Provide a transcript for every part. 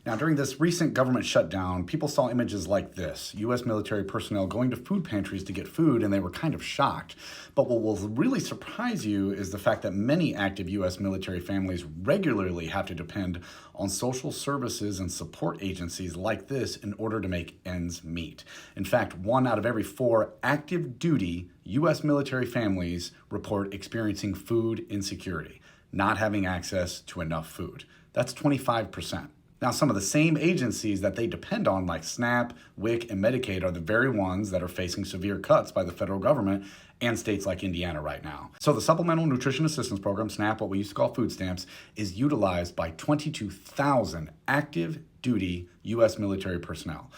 Now, during this recent government shutdown, people saw images like this: U.S. military personnel going to food pantries to get food, and they were kind of shocked. But what will really surprise you is the fact that many active U.S. military families regularly have to depend on social services and support agencies like this in order to make ends meet. In fact, 1 out of every 4 active duty U.S. military families report experiencing food insecurity, not having access to enough food. That's 25%. Now, some of the same agencies that they depend on, like SNAP, WIC, and Medicaid, are the very ones that are facing severe cuts by the federal government and states like Indiana right now. So the Supplemental Nutrition Assistance Program, SNAP, what we used to call food stamps, is utilized by 22,000 active duty U.S. military personnel.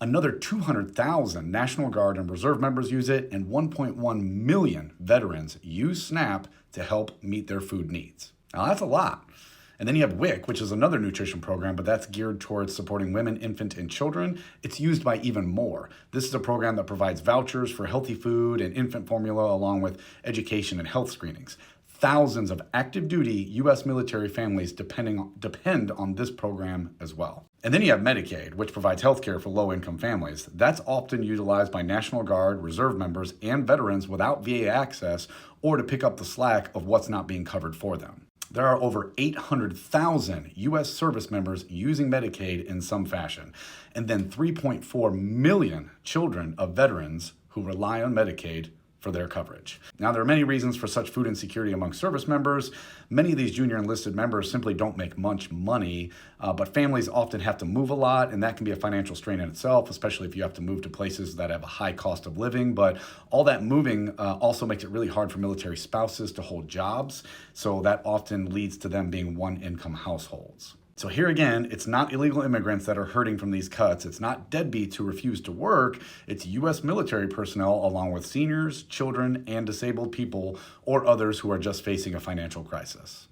Another 200,000 National Guard and Reserve members use it, and 1.1 million veterans use SNAP to help meet their food needs. Now, that's a lot. And then you have WIC, which is another nutrition program, but that's geared towards supporting women, infant, and children. It's used by even more. This is a program that provides vouchers for healthy food and infant formula, along with education and health screenings. Thousands of active duty U.S. military families depend on this program as well. And then you have Medicaid, which provides health care for low-income families. That's often utilized by National Guard, Reserve members, and veterans without VA access, or to pick up the slack of what's not being covered for them. There are over 800,000 U.S. service members using Medicaid in some fashion, and then 3.4 million children of veterans who rely on Medicaid for their coverage. Now, there are many reasons for such food insecurity among service members. Many of these junior enlisted members simply don't make much money, but families often have to move a lot, and that can be a financial strain in itself, especially if you have to move to places that have a high cost of living. But all that moving also makes it really hard for military spouses to hold jobs, so that often leads to them being one-income households. So here again, it's not illegal immigrants that are hurting from these cuts. It's not deadbeats who refuse to work. It's U.S. military personnel, along with seniors, children, and disabled people, or others who are just facing a financial crisis.